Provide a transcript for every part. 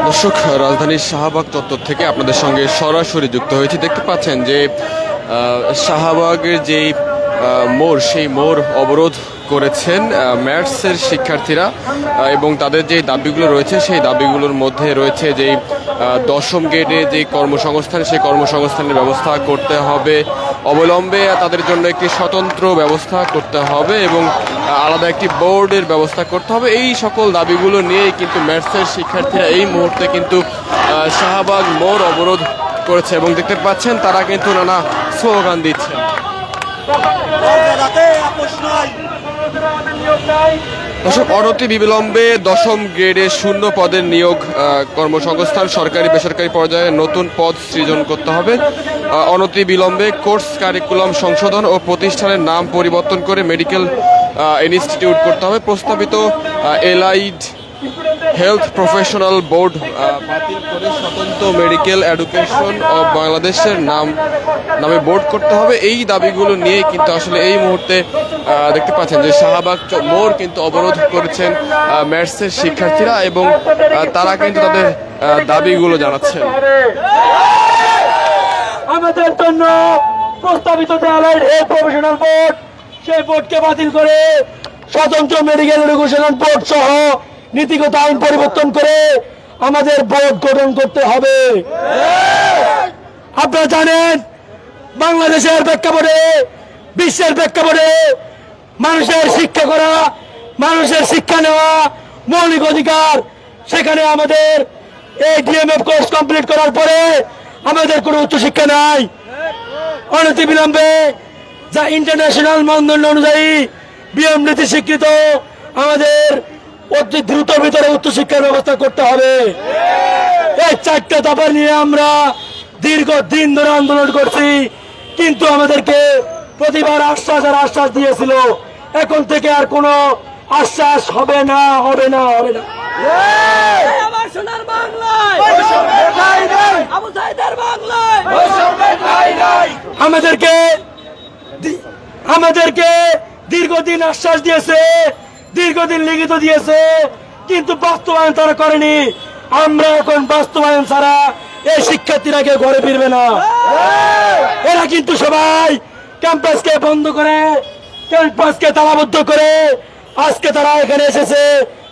দর্শক, রাজধানীর শাহবাগ চত্বর থেকে আপনাদের সঙ্গে সরাসরি যুক্ত হয়েছি। দেখতে পাচ্ছেন যে শাহবাগের যেই মোড়, সেই মোড় অবরোধ করেছেন ম্যাটসের শিক্ষার্থীরা এবং তাদের যে দাবিগুলো রয়েছে সেই দাবিগুলোর মধ্যে রয়েছে যেই দশম গেটে যে কর্মসংস্থান, সেই কর্মসংস্থানের ব্যবস্থা করতে হবে অবিলম্বে, তাদের জন্য একটি স্বতন্ত্র ব্যবস্থা করতে হবে এবং আলাদা একটি বোর্ডের ব্যবস্থা করতে হবে। এই সকল দাবিগুলো নিয়েই কিন্তু ম্যাটসের শিক্ষার্থীরা এই মুহূর্তে কিন্তু শাহবাগ মোড় অবরোধ করেছে এবং দেখতে পাচ্ছেন তারা কিন্তু নানা স্লোগান দিচ্ছেন। দর্শক, অনতি বিলম্বে দশম গ্রেডে শূন্য পদের নিয়োগ, কর্মসংস্থান সরকারি বেসরকারি পর্যায়ে নতুন পদ সৃজন করতে হবে। অনতি বিলম্বে কোর্স কারিকুলাম সংশোধন ও প্রতিষ্ঠানের নাম পরিবর্তন করে মেডিকেল ইনস্টিটিউট করতে হবে। প্রস্তাবিত এলাইড হেলথ প্রফেশনাল বোর্ড বাতিল করে স্বতন্ত্র মেডিকেল এডুকেশন অব বাংলাদেশের নামে বোর্ড করতে হবে। এই দাবিগুলো নিয়ে কিন্তু আসলে এই মুহূর্তে দেখতে পাচ্ছেন যে শাহবাগ মোড় কিন্তু অবরোধ করেছেন ম্যাটসের শিক্ষার্থীরা এবং তারা কিন্তু তাদের দাবিগুলো জানাচ্ছেন। আমাদের জন্য প্রস্তাবিত এলাইড হেলথ প্রফেশনাল বোর্ড, সেই বোর্ডকে বাতিল করে স্বতন্ত্র মেডিকেল এডুকেশন বোর্ড সহ নীতিগত আইন পরিবর্তন করে আমাদের বোর্ড গঠন করতে হবে। আপনারা জানেন বাংলাদেশের প্রেক্ষাপটে, বিশ্বের প্রেক্ষাপটে মানুষের শিক্ষা করা, মানুষের শিক্ষা নেওয়া মৌলিক অধিকার। সেখানে আমাদের এই ডিএমএফ কোর্স কমপ্লিট করার পরে আমাদের কোনো উচ্চশিক্ষা নাই। অনতিবিলম্বে যা ইন্টারন্যাশনাল মানদণ্ড অনুযায়ী বিএম নীতি স্বীকৃত আমাদের অতি দ্রুত ভিতরে উচ্চশিক্ষার ব্যবস্থা করতে হবে। এই চারটা দাবা নিয়ে আমরা দীর্ঘদিন ধরে আন্দোলন করছি, কিন্তু আমাদেরকে প্রতিবার আশ্বাস আর আশ্বাস দিয়েছিল। এখন থেকে আর কোনো আশ্বাস হবে না, হবে না, হবে না। আমাদেরকে দীর্ঘদিন আশ্বাস দিয়েছে, দীর্ঘদিন লিখিত দিয়েছে, কিন্তু বাস্তবায়ন তারা করেনি। আমরা এখন বাস্তবায়ন ছাড়া এই শিক্ষার্থীরা কেউ ঘরে ফিরবে না। এরা কিন্তু সবাই ক্যাম্পাসকে বন্ধ করে, ক্যাম্পাসকে তালাবদ্ধ করে আজকে তারা এখানে এসেছে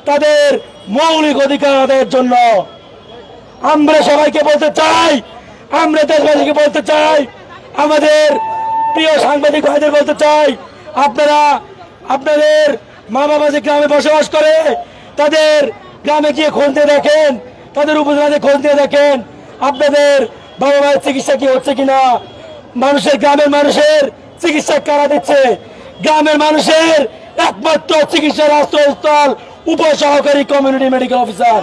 তাদের মৌলিক অধিকার আদায়ের জন্য। আমরা সবাইকে বলতে চাই, আমরা দেশবাসীকে বলতে চাই, আমাদের প্রিয় সাংবাদিক ভাইদের বলতে চাই, আপনারা আপনাদের মা বাবা যে গ্রামে বসবাস করে তাদের গ্রামে গিয়ে খোঁজ দিয়ে দেখেন, তাদের উপজেলাতে খোঁজ দিয়ে দেখেন আপনাদের বাবা মায়ের চিকিৎসা কি হচ্ছে কিনা। মানুষের, গ্রামের মানুষের চিকিৎসা কারা দিচ্ছে? গ্রামের মানুষের একমাত্র চিকিৎসার আশ্রয়স্থল উপসহকারী কমিউনিটি মেডিকেল অফিসার।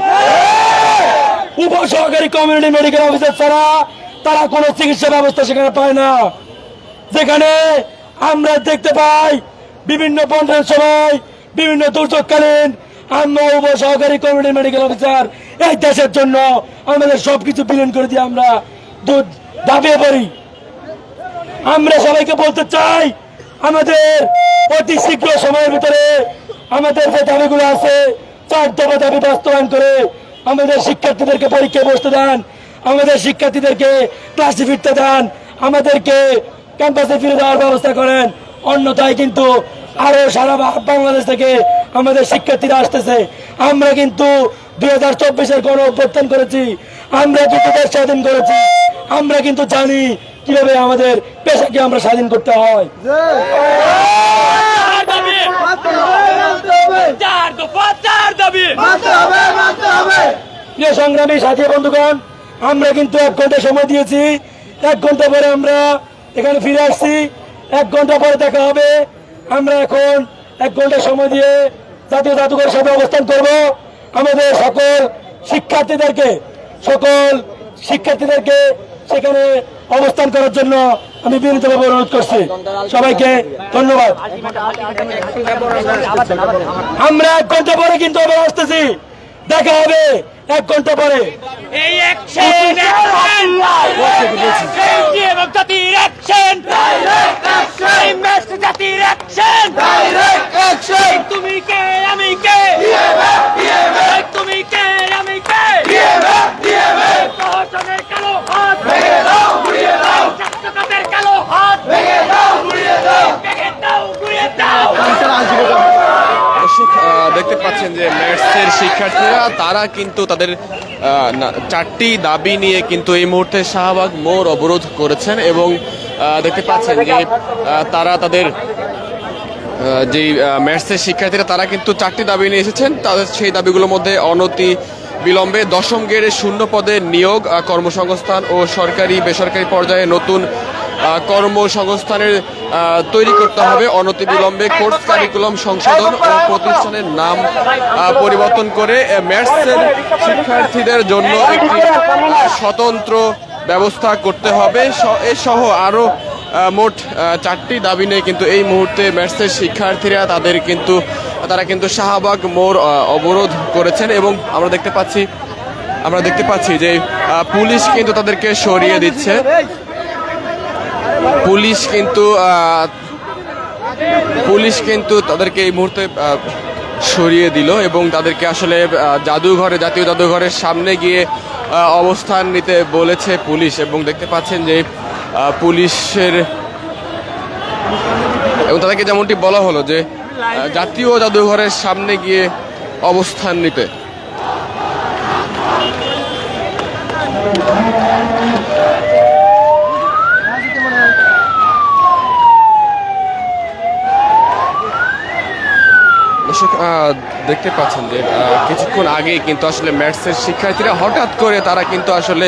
উপসহকারী কমিউনিটি মেডিকেল অফিসার ছাড়া তারা কোনো চিকিৎসা ব্যবস্থা সেখানে পায় না। যেখানে আমরা দেখতে পাই বিভিন্ন বন্যার সময়, বিভিন্ন দুর্যোগকালীন আমরা উপসহকারী কমিউনিটি মেডিকেল অফিসার এই দেশের জন্য আমাদের সবকিছু বিলীন করে দিয়ে আমরা দাবিয়ে পড়ি। আমরা সবাইকে বলতে চাই, আমাদের অতি শীঘ্র সময়ের ভিতরে আমাদের যে দাবিগুলো আছে 4 দফা দাবি বাস্তবায়ন করে আমাদের শিক্ষার্থীদেরকে পরীক্ষায় বসতে দেন, আমাদের শিক্ষার্থীদেরকে ক্লাসে ফিরতে দেন, আমাদেরকে ক্যাম্পাসে ফিরে দেওয়ার ব্যবস্থা করেন। অন্যথায় কিন্তু আরো সারা বাংলাদেশ থেকে আমাদের শিক্ষার্থীরা আসতেছে। আমরা কিন্তু 2024-এর গণ অভ্যুত্থান করেছি, আমরা কিন্তু দেশ স্বাধীন করেছি, আমরা কিন্তু জানি কিভাবে আমাদের পেশাকে আমরা স্বাধীন করতে হয়। প্রিয় সংগ্রামী সাথী বন্ধুগণ, আমরা কিন্তু 1 ঘন্টা সময় দিয়েছি। 1 ঘন্টা পরে আমরা এখানে ফিরে আসছি। 1 ঘন্টা পরে দেখা হবে। আমরা এখন 1 ঘন্টা সময় দিয়ে জাতীয় জাদুঘরের সাথে অবস্থান করব। আমাদের সকল শিক্ষার্থীদেরকে সেখানে অবস্থান করার জন্য আমি বিনীতভাবে অনুরোধ করছি। সবাইকে ধন্যবাদ। আমরা 1 ঘন্টা পরে কিন্তু আবার আসতেছি, দেখা হবে 1 ঘন্টা পরে। তুমি কে, আমি কে, তুমি কে, পদের শিক্ষার্থীরা তারা কিন্তু তাদের চারটি দাবি নিয়ে কিন্তু এই মুহূর্তে শাহবাগ মোড় অবরোধ করেছেন এবং দেখতে পাচ্ছেন যে তারা তাদের যেই ম্যাথসের শিক্ষার্থীরা তারা কিন্তু চারটি দাবি নিয়ে এসেছেন। তাদের সেই দাবিগুলোর মধ্যে অনতি বিলম্বে দশম গ্রেডে শূন্য পদে নিয়োগ, কর্মসংস্থান ও সরকারি বেসরকারি পর্যায়ে নতুন কর্মসংস্থানের তৈরি করতে হবে, অনতি বিলম্বে কোর্স কারিকুলাম সংশোধন ও প্রতিষ্ঠানের নাম পরিবর্তন করে ম্যাথসের শিক্ষার্থীদের জন্য একটি স্বতন্ত্র ব্যবস্থা করতে হবে এসহ আরও মোট চারটি দাবি নিয়ে কিন্তু এই মুহূর্তে ম্যাথসের শিক্ষার্থীরা তারা কিন্তু শাহবাগ মোড় অবরোধ করেছেন এবং আমরা দেখতে পাচ্ছি যে পুলিশ কিন্তু তাদেরকে সরিয়ে দিচ্ছে। পুলিশ কিন্তু তাদেরকে এই মুহূর্তে সরিয়ে দিল এবং তাদেরকে আসলে জাতীয় জাদুঘরের সামনে গিয়ে অবস্থান নিতে বলেছে পুলিশ এবং দেখতে পাচ্ছেন যে পুলিশের এবং তাদেরকে যেমনটি বলা হলো যে জাতীয় জাদুঘরের সামনে গিয়ে অবস্থান নিতে। দর্শক দেখতে পাচ্ছেন যে কিছুক্ষণ আগেই কিন্তু আসলে ম্যাথসের শিক্ষার্থীরা হঠাৎ করে তারা কিন্তু আসলে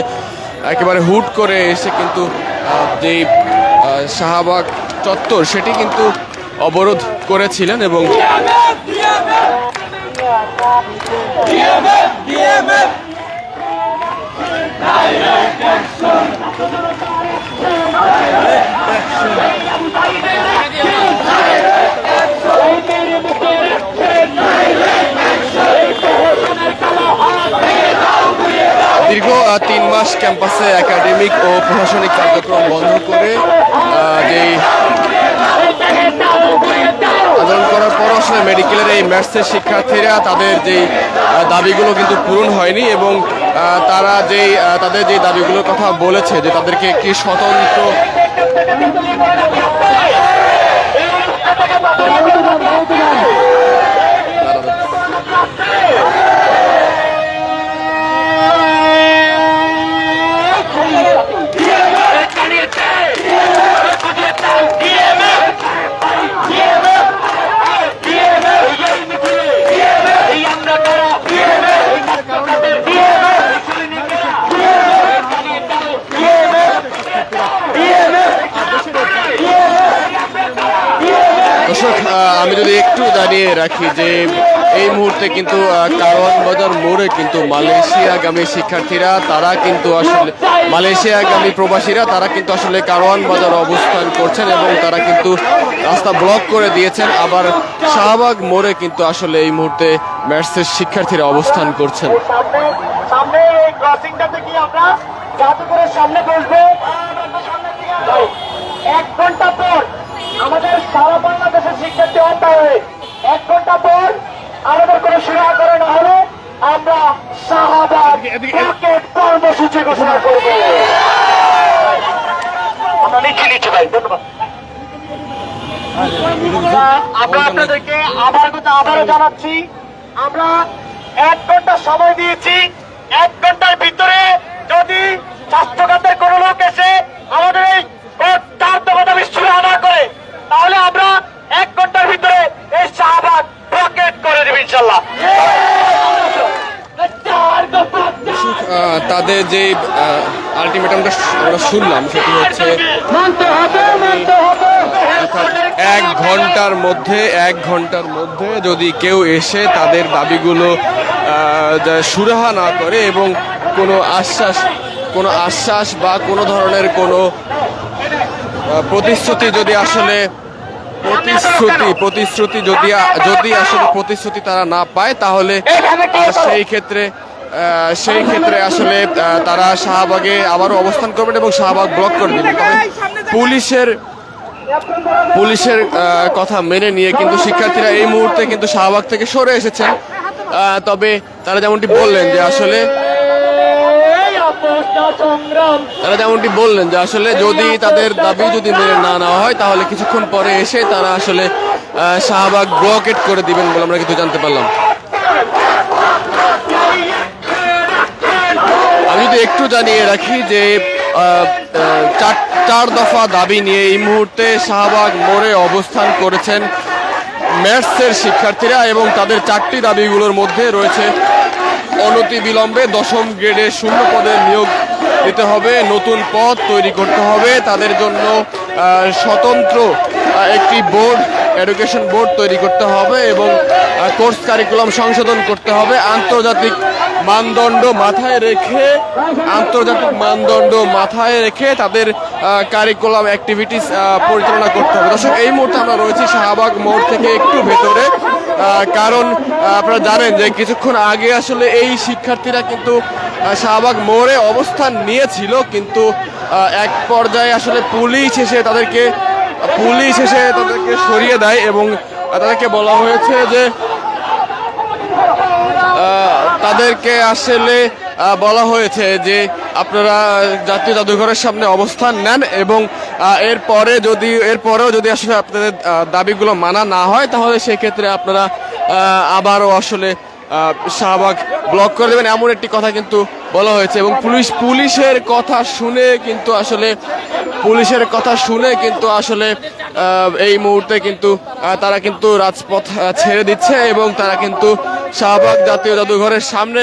একেবারে হুট করে এসে কিন্তু যেই শাহবাগ চত্বর সেটি কিন্তু অবরোধ করেছিলেন এবং দীর্ঘ 3 মাস ক্যাম্পাসে একাডেমিক ও প্রশাসনিক কার্যক্রম বন্ধ করে যেই আন্দোলন করার পর আসলে মেডিকেলের এই ম্যাথসের শিক্ষার্থীরা তাদের যেই দাবিগুলো কিন্তু পূরণ হয়নি এবং তাদের যেই দাবিগুলোর কথা বলেছে যে তাদেরকে একটি স্বতন্ত্র আমি যদি একটু জানিয়ে রাখি যে এই মুহূর্তে কিন্তু কারওয়ান বাজার মোড়ে কিন্তু মালয়েশিয়াগামী শিক্ষার্থীরা তারা কিন্তু আসলে মালয়েশিয়াগামী প্রবাসীরা তারা কিন্তু আসলে কারওয়ান বাজার অবস্থান করছেন এবং তারা কিন্তু রাস্তা ব্লক করে দিয়েছেন। আবার শাহবাগ মোড়ে কিন্তু আসলে এই মুহূর্তে ম্যাথসের শিক্ষার্থীরা অবস্থান করছেন। সামনে এই ক্রসিংটাতে কি আমরা জাদুঘরের সামনে বসবো 1 ঘন্টা পর আমাদের সারা বাংলাদেশের শিক্ষার্থী হত্যা হয়ে 1 ঘন্টা পর আমাদের কোনো সুরাহা করে না হলে আমরা শাহবাগ রকেট কর্মসূচি ঘোষণা করব। আমরা নিচ্ছি ভাই, ধন্যবাদ। আমরা আপনাদেরকে আবারও জানাচ্ছি আমরা 1 ঘন্টা সময় দিয়েছি। 1 ঘন্টার ভিতরে যদি স্বাস্থ্যখাতের কোন লোক এসে আমাদের এই 4 দফা দাবি সুরাহা না করে তাহলে আমরা 1 ঘন্টার ভিতরে এই শাহবাগ রকেট করে দেব ইনশাল্লাহ। তাদের যে আলটিমেটামটা আমরা শুনলাম সেটি হচ্ছে 1 ঘন্টার মধ্যে যদি কেউ এসে তাদের দাবিগুলো সুরাহা না করে এবং কোনো আশ্বাস বা কোনো ধরনের কোনো প্রতিশ্রুতি যদি আসলে প্রতিশ্রুতি তারা না পায় তাহলে সেই ক্ষেত্রে আসলে তারা শাহবাগে আবারও অবস্থান করবেন এবং শাহবাগ ব্লক করে দেবেন। তবে পুলিশের কথা মেনে নিয়ে কিন্তু শিক্ষার্থীরা এই মুহূর্তে কিন্তু শাহবাগ থেকে সরে এসেছেন। তবে তারা যেমনটি বললেন যে আসলে যদি তাদের দাবি যদি মেনে না নেওয়া হয় তাহলে কিছুক্ষণ পরে এসে তারা আসলে শাহবাগ ব্লকেট করে দিবেন বলে আমরা কিন্তু জানতে পারলাম। জানিয়ে রাখি যে চার দফা দাবি নিয়ে এই মুহূর্তে শাহবাগ মোড়ে অবস্থান করেছেন ম্যাথসের শিক্ষার্থীরা এবং তাদের 4টি দাবিগুলোর মধ্যে রয়েছে অনতিবিলম্বে 10ম গ্রেডে শূন্য পদে নিয়োগ দিতে হবে, নতুন পদ তৈরি করতে হবে, তাদের জন্য স্বতন্ত্র একটি বোর্ড এডুকেশন বোর্ড তৈরি করতে হবে এবং কোর্স কারিকুলাম সংশোধন করতে হবে, আন্তর্জাতিক মানদণ্ড মাথায় রেখে তাদের কারিকুলাম অ্যাক্টিভিটিস পরিচালনা করতে হবে। দর্শক, এই মুহূর্তে আমরা রয়েছি শাহবাগ মোড় থেকে একটু ভেতরে, কারণ আপনারা জানেন যে কিছুক্ষণ আগে আসলে এই শিক্ষার্থীরা কিন্তু শাহবাগ মোড়ে অবস্থান নিয়েছিল, কিন্তু এক পর্যায়ে আসলে পুলিশ এসে তাদেরকে সরিয়ে দেয় এবং তাদেরকে বলা হয়েছে যে আপনারা জাতীয় জাদুঘরের সামনে অবস্থান নেন এবং এরপরেও যদি আসলে আপনাদের দাবিগুলো মানা না হয় তাহলে সেক্ষেত্রে আপনারা আবারও আসলে শাহবাগ ব্লক করে দেবেন, এমন একটি কথা কিন্তু বলা হয়েছে। এবং পুলিশের কথা শুনে কিন্তু আসলে এই মুহূর্তে কিন্তু তারা কিন্তু রাজপথ ছেড়ে দিচ্ছে এবং তারা কিন্তু শাহবাগ জাতীয় জাদুঘরের সামনে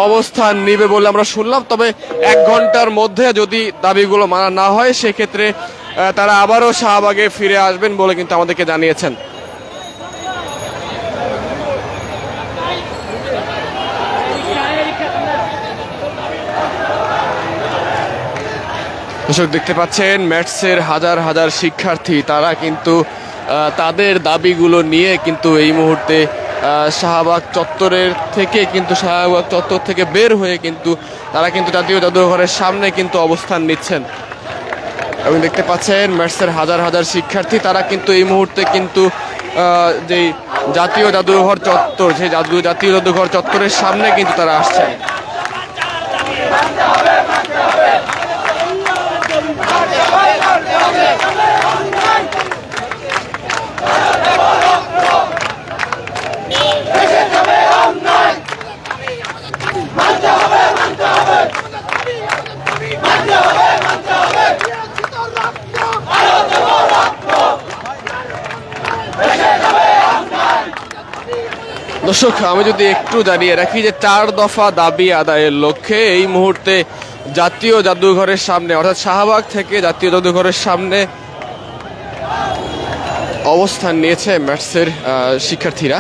অবস্থান নিবে বলে আমরা শুনলাম। তবে 1 ঘন্টার মধ্যে যদি দাবিগুলো মানা না হয় সেক্ষেত্রে তারা আবারও শাহবাগে ফিরে আসবেন বলে কিন্তু আমাদেরকে জানিয়েছেন। দর্শক, দেখতে পাচ্ছেন ম্যাথসের হাজার হাজার শিক্ষার্থী, তারা কিন্তু তাদের দাবিগুলো নিয়ে কিন্তু এই মুহূর্তে শাহবাগ চত্বর থেকে বের হয়ে কিন্তু তারা কিন্তু জাতীয় জাদুঘরের সামনে কিন্তু অবস্থান নিচ্ছেন এবং দেখতে পাচ্ছেন ম্যাথসের হাজার হাজার শিক্ষার্থী, তারা কিন্তু এই মুহূর্তে কিন্তু যেই জাতীয় জাদুঘর চত্বর, সেই জাতীয় জাদুঘর চত্বরের সামনে কিন্তু তারা আসছেন। দর্শক, আমি যদি একটু জানিয়ে রাখি যে 4 দফা দাবি আদায়ের লক্ষ্যে এই মুহূর্তে জাতীয় জাদুঘরের সামনে অর্থাৎ শাহবাগ থেকে জাতীয় জাদুঘরের সামনে অবস্থান নিয়েছে ম্যাথসের শিক্ষার্থীরা।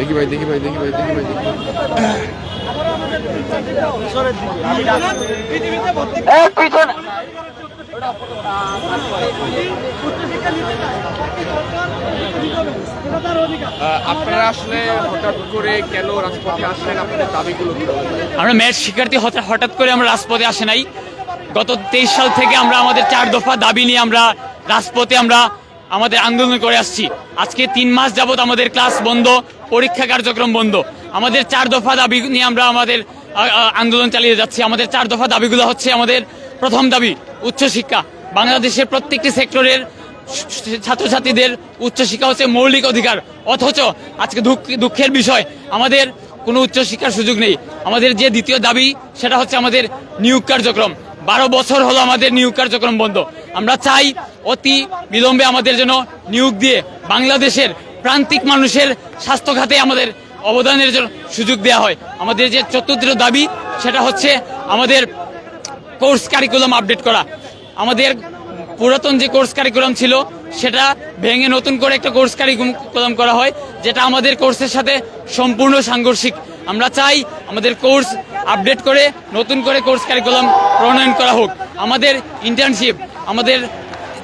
দেখি ভাই আপনারা আসলে হঠাৎ করে কেন রাজপথে আসলেন? আপনাদের দাবিগুলো কি? আমরা ম্যাথস শিক্ষার্থী হঠাৎ করে আমরা রাজপথে আসে নাই। গত 23 সাল থেকে আমরা আমাদের 4 দফা দাবি নিয়ে আমরা রাজপথে আমাদের আন্দোলন করে আসছি। আজকে 3 মাস যাবত আমাদের ক্লাস বন্ধ, পরীক্ষা কার্যক্রম বন্ধ। আমাদের 4 দফা দাবি নিয়ে আমরা আমাদের আন্দোলন চালিয়ে যাচ্ছি। আমাদের 4 দফা দাবিগুলো হচ্ছে, আমাদের প্রথম দাবি উচ্চশিক্ষা। বাংলাদেশের প্রত্যেকটি সেক্টরের ছাত্রছাত্রীদের উচ্চশিক্ষা হচ্ছে মৌলিক অধিকার, অথচ আজকে দুঃখের বিষয় আমাদের কোনো উচ্চশিক্ষার সুযোগ নেই। আমাদের যে দ্বিতীয় দাবি সেটা হচ্ছে আমাদের নিয়োগ কার্যক্রম। 12 বছর হলো আমাদের নিয়োগ কার্যক্রম বন্ধ। আমরা চাই অতি বিলম্বে আমাদের জন্য নিয়োগ দিয়ে বাংলাদেশের প্রান্তিক মানুষের স্বাস্থ্য খাতে আমাদের অবদানের জন্য সুযোগ দেওয়া হয়। আমাদের যে চতুর্থ দাবি সেটা হচ্ছে আমাদের কোর্স কারিকুলাম আপডেট করা। আমাদের পুরাতন যে কোর্স কারিকুলাম ছিল সেটা ভেঙে নতুন করে একটা কোর্স কারিকুলাম করা হয়, যেটা আমাদের কোর্সের সাথে সম্পূর্ণ সাংঘর্ষিক। আমরা চাই আমাদের কোর্স আপডেট করে নতুন করে কোর্স কারিকুলাম প্রণয়ন করা হোক। আমাদের ইন্টার্নশিপ, আমাদের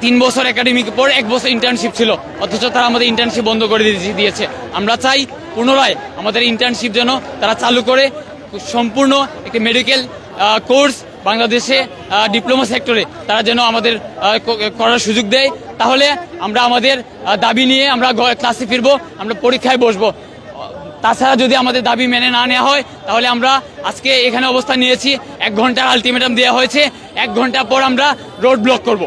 3 বছর একাডেমিক পর 1 বছর ইন্টার্নশিপ ছিল, অথচ তারা আমাদের ইন্টার্নশিপ বন্ধ করে দিয়েছে। আমরা চাই পুনরায় আমাদের ইন্টার্নশিপ যেন তারা চালু করে সম্পূর্ণ একটি মেডিকেল কোর্স বাংলাদেশে ডিপ্লোমা সেক্টরে তারা যেন আমাদের করার সুযোগ দেয়। তাহলে আমরা আমাদের দাবি নিয়ে আমরা ক্লাসে ফিরবো, আমরা পরীক্ষায় বসবো। তাছাড়া যদি আমাদের দাবি মেনে না নেওয়া হয় তাহলে আমরা আজকে এখানে অবস্থান নিয়েছি, 1 ঘন্টার আলটিমেটাম দেওয়া হয়েছে, 1 ঘন্টা পর আমরা রোড ব্লক করব।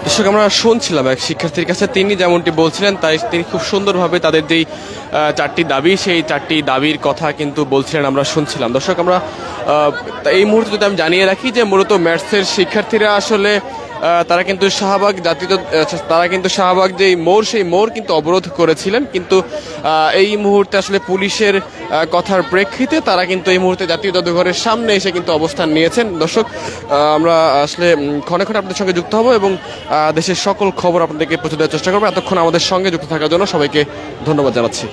দর্শক, আমরা শুনছিলাম এক শিক্ষার্থীর কাছে, তিনি যেমনটি বলছিলেন তাই তিনি খুব সুন্দরভাবে তাদের যেই 4টি দাবি, সেই 4টি দাবির কথা কিন্তু বলছিলেন, আমরা শুনছিলাম। দর্শক, আমরা এই মুহূর্তে যদি আমি জানিয়ে রাখি যে মূলত ম্যাথসের শিক্ষার্থীরা আসলে তারা কিন্তু শাহবাগ যেই মোড়, সেই মোড় কিন্তু অবরোধ করেছিলেন, কিন্তু এই মুহূর্তে আসলে পুলিশের কথার প্রেক্ষিতে তারা কিন্তু এই মুহূর্তে জাতীয় জাদুঘরের সামনে এসে কিন্তু অবস্থান নিয়েছেন। দর্শক, আমরা আসলে ক্ষণে ক্ষণে আপনাদের সঙ্গে যুক্ত হব এবং দেশের সকল খবর আপনাদেরকে পৌঁছে দেওয়ার চেষ্টা করবো। এতক্ষণ আমাদের সঙ্গে যুক্ত থাকার জন্য সবাইকে ধন্যবাদ জানাচ্ছি।